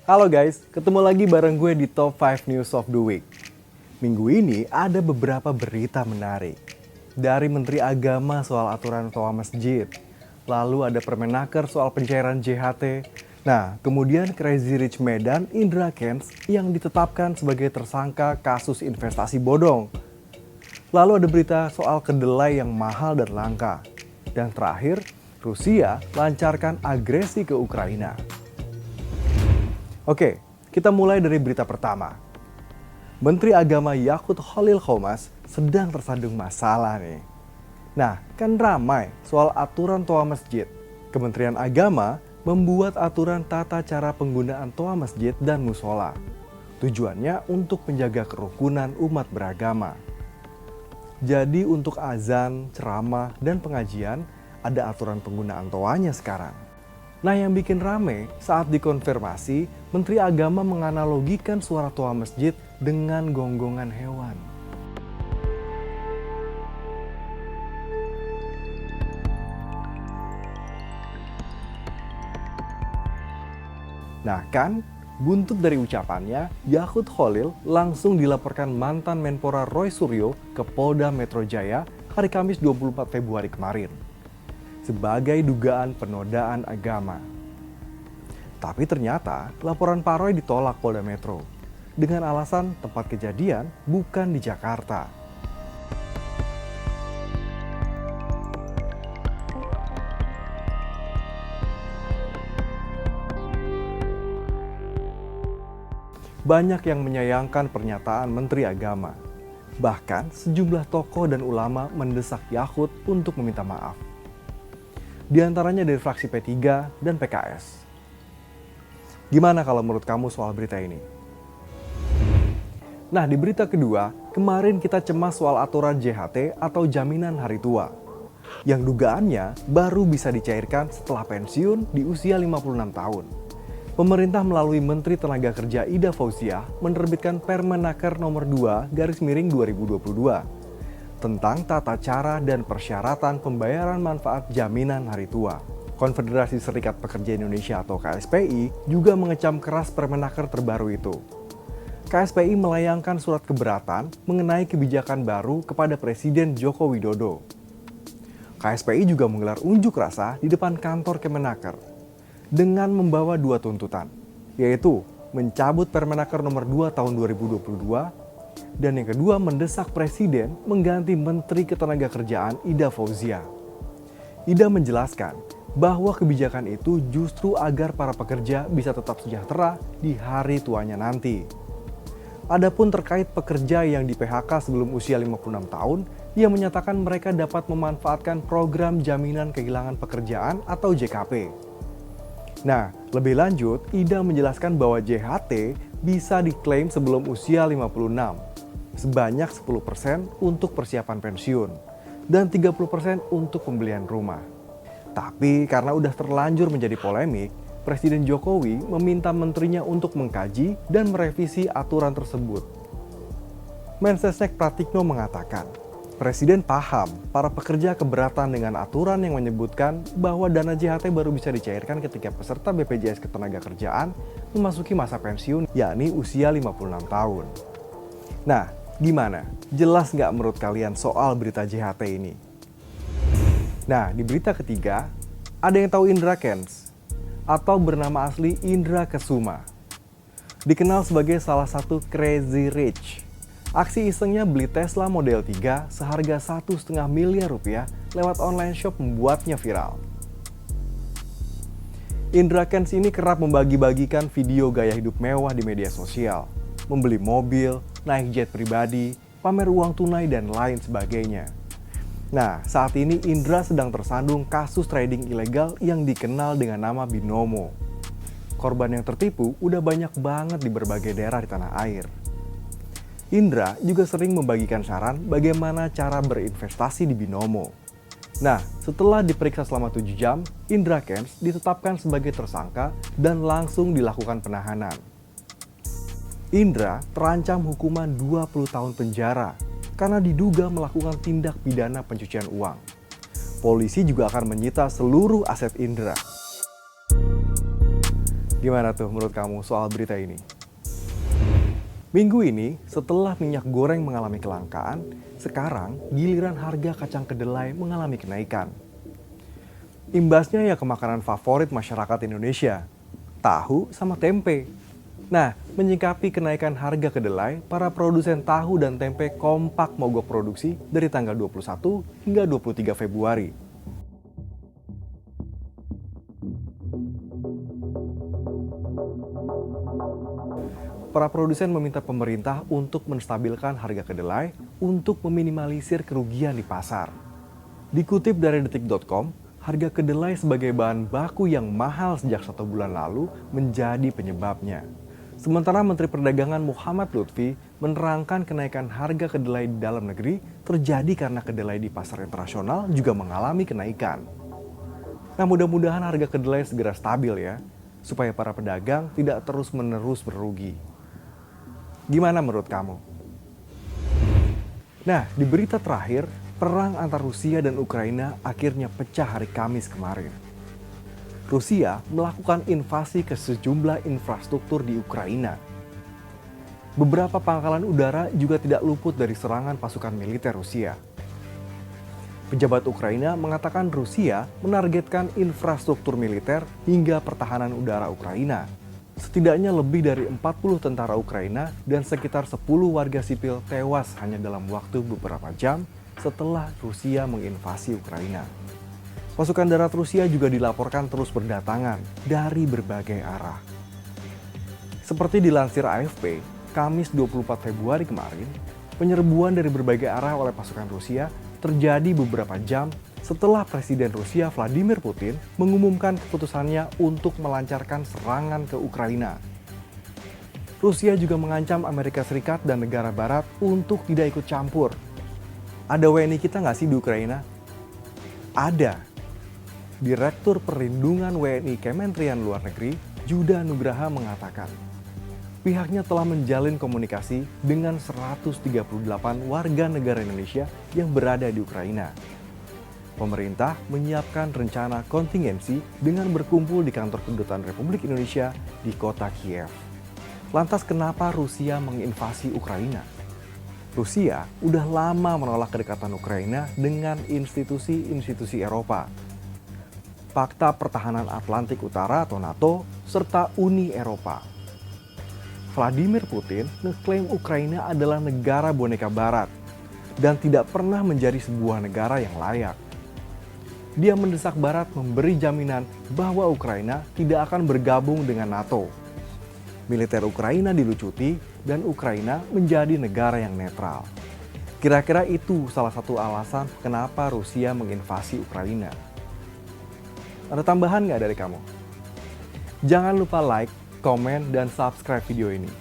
Halo guys, ketemu lagi bareng gue di Top 5 News of the Week. Minggu ini ada beberapa berita menarik. Dari Menteri Agama soal aturan toa masjid, lalu ada Permenaker soal pencairan JHT. Nah, kemudian Crazy Rich Medan Indra Kents yang ditetapkan sebagai tersangka kasus investasi bodong. Lalu ada berita soal kedelai yang mahal dan langka. Dan terakhir, Rusia lancarkan agresi ke Ukraina. Oke, kita mulai dari berita pertama. Menteri Agama Yakut Khalil Qomas sedang tersandung masalah nih. Nah, kan ramai soal aturan toa masjid. Kementerian Agama membuat aturan tata cara penggunaan toa masjid dan musola. Tujuannya untuk menjaga kerukunan umat beragama. Jadi untuk azan, ceramah, dan pengajian ada aturan penggunaan toanya sekarang. Nah, yang bikin rame saat dikonfirmasi, Menteri Agama menganalogikan suara toa masjid dengan gonggongan hewan. Nah kan, buntut dari ucapannya, Yakut Khalil langsung dilaporkan mantan Menpora Roy Suryo ke Polda Metro Jaya hari Kamis 24 Februari kemarin sebagai dugaan penodaan agama. Tapi ternyata laporan Pak Roy ditolak Polda Metro dengan alasan tempat kejadian bukan di Jakarta. Banyak yang menyayangkan pernyataan Menteri Agama. Bahkan sejumlah tokoh dan ulama mendesak Yakut untuk meminta maaf. Di antaranya dari fraksi P3 dan PKS. Gimana kalau menurut kamu soal berita ini? Nah, di berita kedua, kemarin kita cemas soal aturan JHT atau jaminan hari tua. Yang dugaannya baru bisa dicairkan setelah pensiun di usia 56 tahun. Pemerintah melalui Menteri Tenaga Kerja Ida Fauziah menerbitkan Permenaker nomor 2/2022 tentang tata cara dan persyaratan pembayaran manfaat jaminan hari tua. Konfederasi Serikat Pekerja Indonesia atau KSPI juga mengecam keras Permenaker terbaru itu. KSPI melayangkan surat keberatan mengenai kebijakan baru kepada Presiden Joko Widodo. KSPI juga menggelar unjuk rasa di depan kantor Kemenaker dengan membawa dua tuntutan, yaitu mencabut Permenaker nomor 2 tahun 2022 dan yang kedua mendesak Presiden mengganti Menteri Ketenagakerjaan Ida Fauziah. Ida menjelaskan bahwa kebijakan itu justru agar para pekerja bisa tetap sejahtera di hari tuanya nanti. Adapun terkait pekerja yang di PHK sebelum usia 56 tahun, ia menyatakan mereka dapat memanfaatkan program jaminan kehilangan pekerjaan atau JKP. Nah, lebih lanjut, Ida menjelaskan bahwa JHT bisa diklaim sebelum usia 56, sebanyak 10% untuk persiapan pensiun, dan 30% untuk pembelian rumah. Tapi karena udah terlanjur menjadi polemik, Presiden Jokowi meminta menterinya untuk mengkaji dan merevisi aturan tersebut. Mensesnek Pratikno mengatakan, Presiden paham para pekerja keberatan dengan aturan yang menyebutkan bahwa dana JHT baru bisa dicairkan ketika peserta BPJS Ketenagakerjaan memasuki masa pensiun, yakni usia 56 tahun. Nah, gimana? Jelas nggak menurut kalian soal berita JHT ini? Nah, di berita ketiga, ada yang tahu Indra Kents atau bernama asli Indra Kesuma. Dikenal sebagai salah satu Crazy Rich. Aksi isengnya beli Tesla Model 3 seharga 1,5 miliar rupiah lewat online shop membuatnya viral. Indra Kents ini kerap membagi-bagikan video gaya hidup mewah di media sosial, membeli mobil, naik jet pribadi, pamer uang tunai, dan lain sebagainya. Nah, saat ini Indra sedang tersandung kasus trading ilegal yang dikenal dengan nama Binomo. Korban yang tertipu udah banyak banget di berbagai daerah di tanah air. Indra juga sering membagikan saran bagaimana cara berinvestasi di Binomo. Nah, setelah diperiksa selama 7 jam, Indra Kents ditetapkan sebagai tersangka dan langsung dilakukan penahanan. Indra terancam hukuman 20 tahun penjara karena diduga melakukan tindak pidana pencucian uang. Polisi juga akan menyita seluruh aset Indra. Gimana tuh menurut kamu soal berita ini? Minggu ini, setelah minyak goreng mengalami kelangkaan, sekarang giliran harga kacang kedelai mengalami kenaikan. Imbasnya ya ke makanan favorit masyarakat Indonesia, tahu sama tempe. Nah, menyikapi kenaikan harga kedelai, para produsen tahu dan tempe kompak mogok produksi dari tanggal 21 hingga 23 Februari. Para produsen meminta pemerintah untuk menstabilkan harga kedelai untuk meminimalisir kerugian di pasar. Dikutip dari detik.com, harga kedelai sebagai bahan baku yang mahal sejak 1 bulan lalu menjadi penyebabnya. Sementara Menteri Perdagangan Muhammad Lutfi menerangkan kenaikan harga kedelai di dalam negeri terjadi karena kedelai di pasar internasional juga mengalami kenaikan. Nah, mudah-mudahan harga kedelai segera stabil ya, supaya para pedagang tidak terus-menerus berugi. Gimana menurut kamu? Nah, di berita terakhir, perang antar Rusia dan Ukraina akhirnya pecah hari Kamis kemarin. Rusia melakukan invasi ke sejumlah infrastruktur di Ukraina. Beberapa pangkalan udara juga tidak luput dari serangan pasukan militer Rusia. Pejabat Ukraina mengatakan Rusia menargetkan infrastruktur militer hingga pertahanan udara Ukraina. Setidaknya lebih dari 40 tentara Ukraina dan sekitar 10 warga sipil tewas hanya dalam waktu beberapa jam setelah Rusia menginvasi Ukraina. Pasukan darat Rusia juga dilaporkan terus berdatangan dari berbagai arah. Seperti dilansir AFP, Kamis 24 Februari kemarin, penyerbuan dari berbagai arah oleh pasukan Rusia terjadi beberapa jam setelah Presiden Rusia Vladimir Putin mengumumkan keputusannya untuk melancarkan serangan ke Ukraina. Rusia juga mengancam Amerika Serikat dan negara barat untuk tidak ikut campur. Ada WNI kita nggak sih di Ukraina? Ada. Direktur Perlindungan WNI Kementerian Luar Negeri, Juda Nugraha mengatakan, pihaknya telah menjalin komunikasi dengan 138 warga negara Indonesia yang berada di Ukraina. Pemerintah menyiapkan rencana kontingensi dengan berkumpul di kantor kedutaan Republik Indonesia di kota Kiev. Lantas kenapa Rusia menginvasi Ukraina? Rusia udah lama menolak kedekatan Ukraina dengan institusi-institusi Eropa. Pakta Pertahanan Atlantik Utara atau NATO, serta Uni Eropa. Vladimir Putin ngeklaim Ukraina adalah negara boneka barat dan tidak pernah menjadi sebuah negara yang layak. Dia mendesak Barat memberi jaminan bahwa Ukraina tidak akan bergabung dengan NATO. Militer Ukraina dilucuti dan Ukraina menjadi negara yang netral. Kira-kira itu salah satu alasan kenapa Rusia menginvasi Ukraina. Ada tambahan nggak dari kamu? Jangan lupa like, komen, dan subscribe video ini.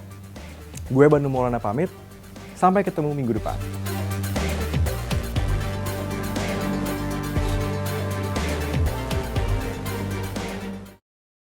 Gue Bandung Maulana pamit, sampai ketemu minggu depan.